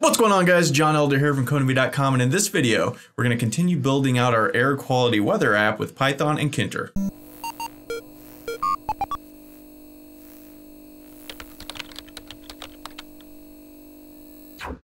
What's going on, guys? John Elder here from Codemy.com, and in this video we're going to continue building out our air quality weather app with Python and Tkinter.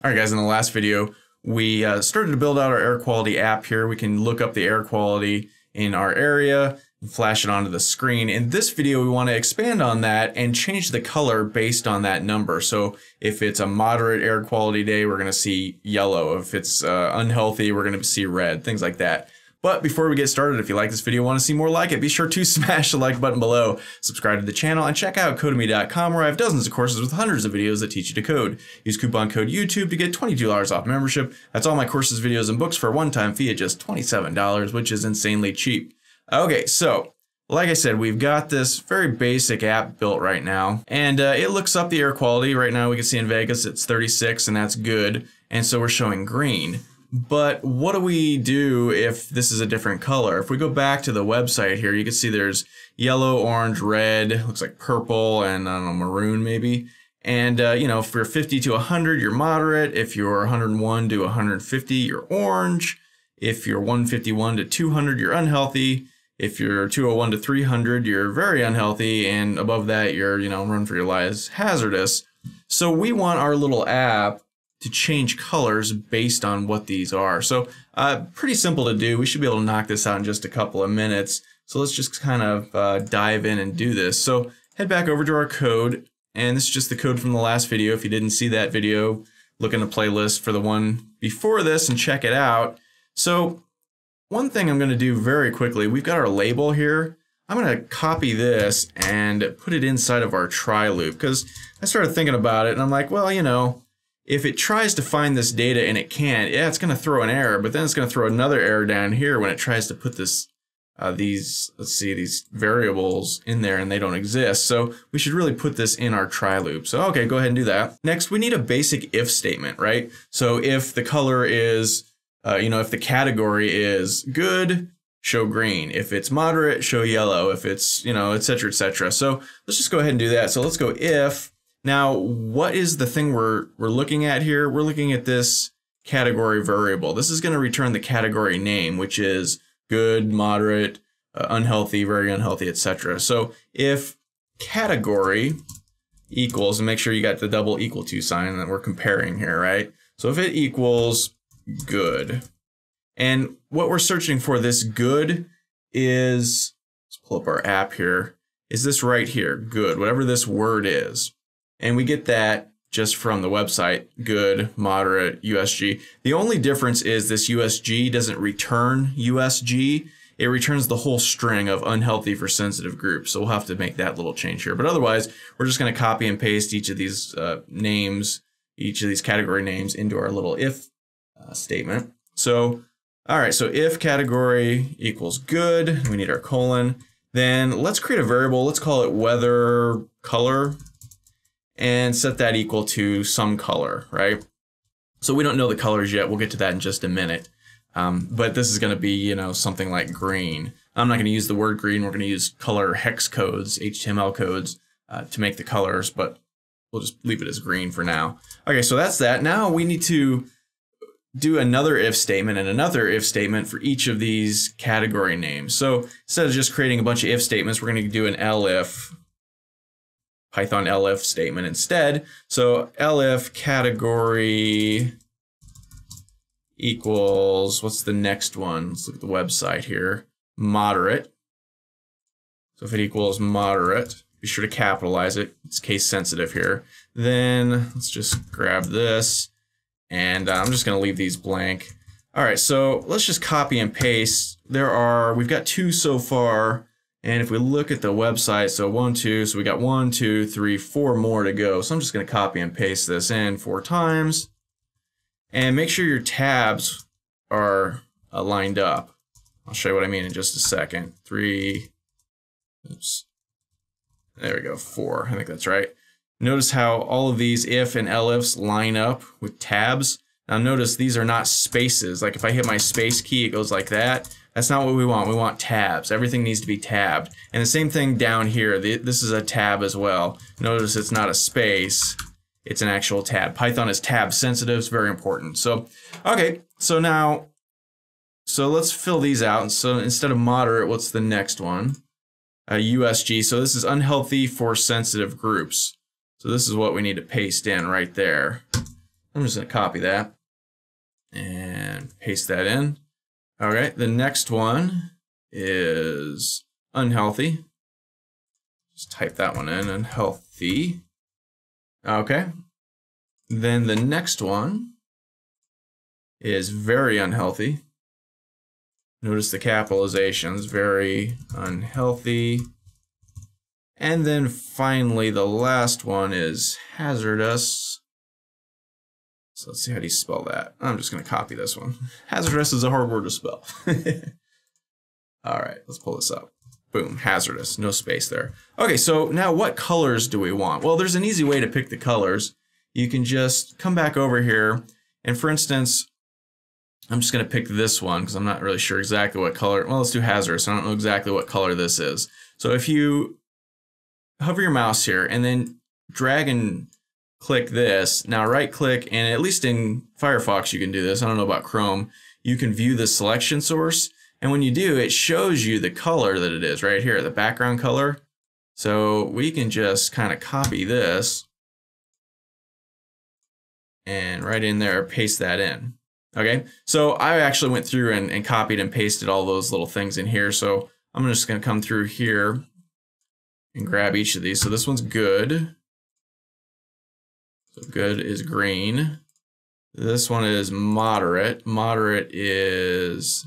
Alright guys, in the last video we started to build out our air quality app here. We can look up the air quality in our area and flash it onto the screen. In this video we want to expand on that and change the color based on that number. So if it's a moderate air quality day, we're going to see yellow. If it's unhealthy, we're going to see red, things like that. But before we get started, if you like this video and want to see more like it, be sure to smash the like button below, subscribe to the channel, and check out Codemy.com, where I have dozens of courses with hundreds of videos that teach you to code. Use coupon code YouTube to get $22 off membership. That's all my courses, videos, and books for a one-time fee at just $27, which is insanely cheap. Okay, so like I said, we've got this very basic app built right now, and it looks up the air quality. Right now we can see in Vegas it's 36, and that's good, and so we're showing green. But what do we do if this is a different color? If we go back to the website here, you can see there's yellow, orange, red, looks like purple, and I don't know, maroon maybe. And you know, if you're 50 to 100, you're moderate. If you're 101 to 150, you're orange. If you're 151 to 200, you're unhealthy. If you're 201 to 300, you're very unhealthy. And above that, you're, you know, run for your lives, hazardous. So we want our little app to change colors based on what these are. So pretty simple to do. We should be able to knock this out in just a couple of minutes. So let's just kind of dive in and do this. So head back over to our code, and this is just the code from the last video. If you didn't see that video, look in the playlist for the one before this and check it out. So one thing I'm going to do very quickly, we've got our label here. I'm going to copy this and put it inside of our try loop, because I started thinking about it and I'm like, well, you know, if it tries to find this data and it can't, yeah, it's going to throw an error, but then it's going to throw another error down here when it tries to put this, these variables in there and they don't exist. So we should really put this in our try loop. So, okay, go ahead and do that. Next, we need a basic if statement, right? So if the color is, you know, if the category is good, show green. If it's moderate, show yellow. If it's, you know, et cetera, et cetera. So let's just go ahead and do that. So let's go if. Now, what is the thing we're looking at here? We're looking at this category variable. This is going to return the category name, which is good, moderate, unhealthy, very unhealthy, etc. So if category equals, and make sure you got the double equal to sign that we're comparing here, right? So if it equals good, and what we're searching for, this good is, let's pull up our app here, is this right here, good, whatever this word is. And we get that just from the website, good, moderate, USG. The only difference is this USG doesn't return USG. It returns the whole string of unhealthy for sensitive groups. So we'll have to make that little change here. But otherwise, we're just going to copy and paste each of these names, each of these category names into our little if statement. So, all right, so if category equals good, we need our colon. Then let's create a variable. Let's call it weather color, and set that equal to some color, right? So we don't know the colors yet. We'll get to that in just a minute. But this is going to be, you know, something like green. I'm not going to use the word green. We're going to use color hex codes, HTML codes, to make the colors, but we'll just leave it as green for now. Okay, so that's that. Now we need to do another if statement and another if statement for each of these category names. So instead of just creating a bunch of if statements, we're going to do an elif, Python elif statement instead. So elif category equals, what's the next one? Let's look at the website here. Moderate. So if it equals moderate, be sure to capitalize it. It's case sensitive here. Then let's just grab this, and I'm just going to leave these blank. All right, so let's just copy and paste. We've got 2 so far. And if we look at the website, so 1, 2, so we got 1, 2, 3, 4 more to go. So I'm just going to copy and paste this in 4 times. And make sure your tabs are lined up. I'll show you what I mean in just a second. 3, oops. There we go, 4. I think that's right. Notice how all of these if and elifs line up with tabs. Now notice these are not spaces. Like if I hit my space key, it goes like that. That's not what we want. We want tabs. Everything needs to be tabbed. And the same thing down here. This is a tab as well. Notice it's not a space. it's an actual tab. Python is tab sensitive. It's very important. So, okay. So now, let's fill these out. And so instead of moderate, what's the next one? USG. So this is unhealthy for sensitive groups. So this is what we need to paste in right there. I'm just going to copy that and paste that in. All right. The next one is unhealthy. Just type that one in, unhealthy. Okay. Then the next one is very unhealthy. Notice the capitalizations, very unhealthy. And then finally, the last one is hazardous. So let's see how do you spell that. I'm just going to copy this one. Hazardous is a hard word to spell. All right, let's pull this up. Boom, hazardous, no space there. Okay, so now what colors do we want? Well, there's an easy way to pick the colors. You can just come back over here, and for instance, I'm just going to pick this one because I'm not really sure exactly what color. Well, let's do hazardous. I don't know exactly what color this is. So if you hover your mouse here and then drag and click this, now right click, and at least in Firefox you can do this. I don't know about Chrome. You can view the selection source. And when you do, it shows you the color that it is right here, the background color. So we can just kind of copy this and right in there, paste that in. Okay, so I actually went through and copied and pasted all those little things in here. So I'm just going to come through here and grab each of these. So this one's good. So good is green. This one is moderate. Moderate is...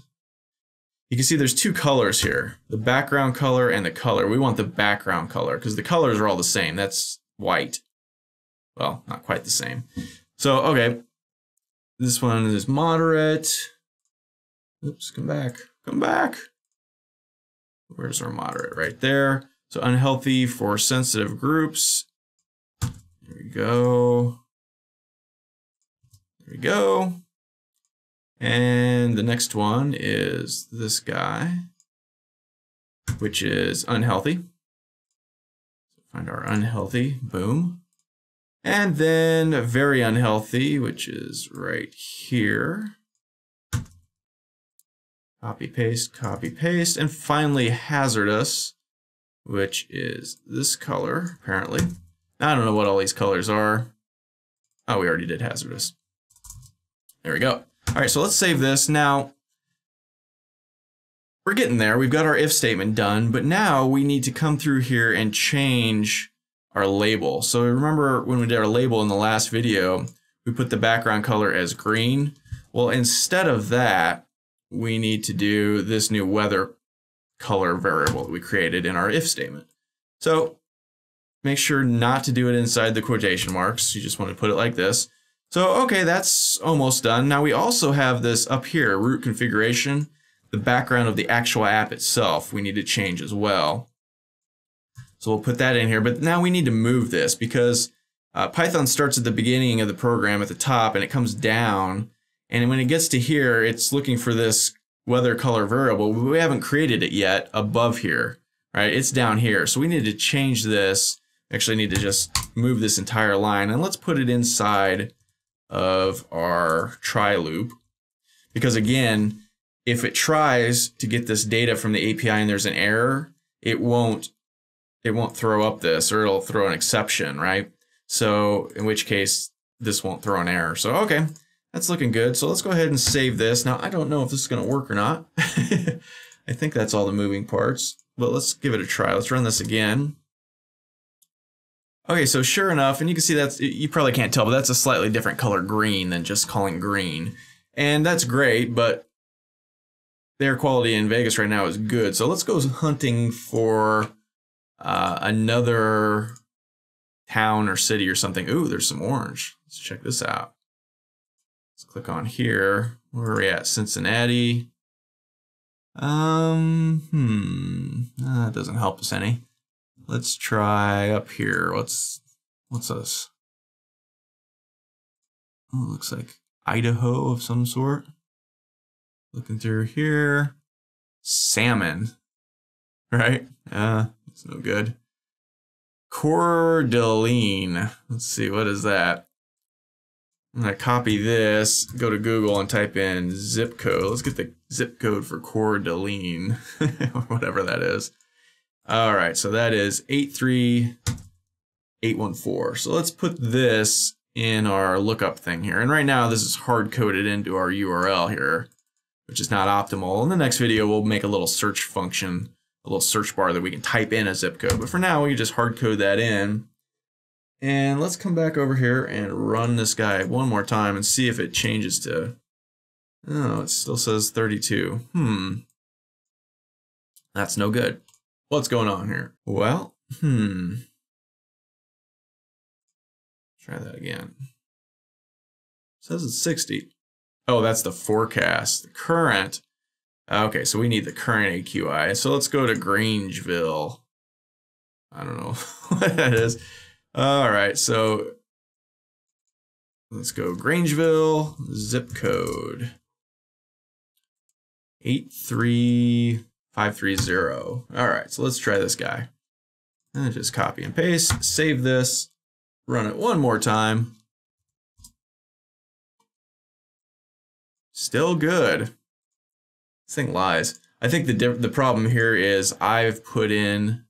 You can see there's two colors here, the background color and the color. We want the background color because the colors are all the same. That's white. Well, not quite the same. So, okay, this one is moderate. Oops, come back, come back. Where's our moderate? Right there. So unhealthy for sensitive groups. There we go. There we go. And the next one is this guy, which is unhealthy. Find our unhealthy, boom. And then very unhealthy, which is right here. Copy, paste. And finally hazardous, which is this color, apparently. I don't know what all these colors are. Oh, we already did hazardous. There we go. All right, so let's save this. Now, we're getting there. We've got our if statement done, but now we need to come through here and change our label. So remember when we did our label in the last video, we put the background color as green. Well, instead of that, we need to do this new weather color variable that we created in our if statement. So make sure not to do it inside the quotation marks. You just want to put it like this. So, okay, that's almost done. Now we also have this up here, root configuration, the background of the actual app itself we need to change as well. So we'll put that in here, but now we need to move this because Python starts at the beginning of the program at the top and it comes down. And when it gets to here, it's looking for this weather color variable. We haven't created it yet above here, right? It's down here. So we need to change this. Actually need to just move this entire line and let's put it inside of our try loop, because again, if it tries to get this data from the API and there's an error, it won't throw up this, or it'll throw an exception, right? So in which case this won't throw an error. So okay, that's looking good. So let's go ahead and save this. Now I don't know if this is going to work or not. I think that's all the moving parts, but let's give it a try. Let's run this again. Okay, so sure enough, and you can see that's, you probably can't tell, but that's a slightly different color green than just calling green. And that's great, but the air quality in Vegas right now is good. So let's go hunting for another town or city or something. Ooh, there's some orange. Let's check this out. Let's click on here. Where are we at? Cincinnati. That doesn't help us any. Let's try up here. What's this? Oh, looks like Idaho of some sort. Looking through here. Salmon. Right? It's no good. Cordeline. Let's see, what is that? I'm gonna copy this, go to Google and type in zip code. Let's get the zip code for Cordeline, or whatever that is. All right, so that is 83814. So let's put this in our lookup thing here. And right now this is hard coded into our URL here, which is not optimal. In the next video, we'll make a little search function, a little search bar that we can type in a zip code. But for now, we can just hard code that in. And let's come back over here and run this guy one more time and see if it changes to, oh, it still says 32. That's no good. What's going on here? Well, try that again. It says it's 60. Oh, that's the forecast. The current. Okay, so we need the current AQI. So let's go to Grangeville. I don't know what that is. All right, so let's go Grangeville, zip code 83530. All right, so let's try this guy. And just copy and paste, save this, run it one more time. Still good. This thing lies. I think the problem here is I've put in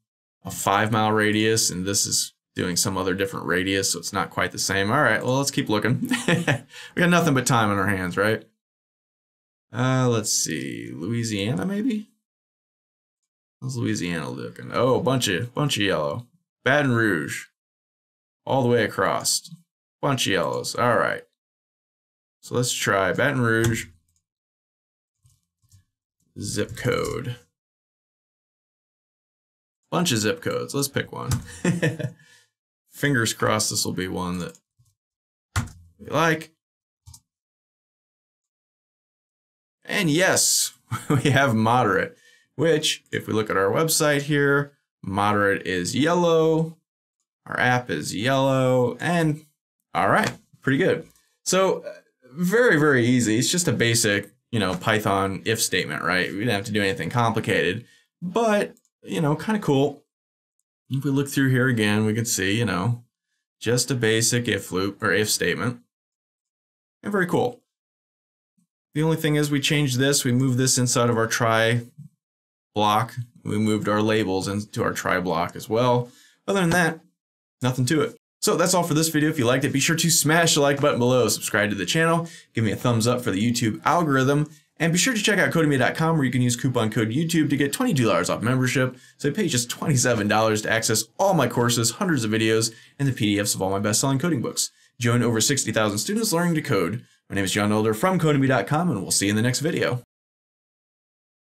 a 5-mile radius and this is doing some other different radius, so it's not quite the same. All right, well, let's keep looking. We got nothing but time on our hands, right? Let's see, Louisiana maybe? How's Louisiana looking? Oh, bunch of yellow. Baton Rouge, all the way across. Bunch of yellows. All right. So let's try Baton Rouge. Zip code. Bunch of zip codes. Let's pick one. Fingers crossed this will be one that we like. And yes, we have moderate, which if we look at our website here, moderate is yellow. Our app is yellow, and all right, pretty good. So very, very easy. It's just a basic, Python if statement, right? We didn't have to do anything complicated, but, kind of cool. If we look through here again, we can see, just a basic if loop or if statement. And very cool. The only thing is we changed this. We moved this inside of our try block. We moved our labels into our try block as well. Other than that, nothing to it. So that's all for this video. If you liked it, be sure to smash the like button below, subscribe to the channel, give me a thumbs up for the YouTube algorithm, and be sure to check out Codemy.com where you can use coupon code YouTube to get $22 off membership. So I pay just $27 to access all my courses, hundreds of videos, and the PDFs of all my best-selling coding books. Join over 60,000 students learning to code. My name is John Elder from Codemy.com, and we'll see you in the next video.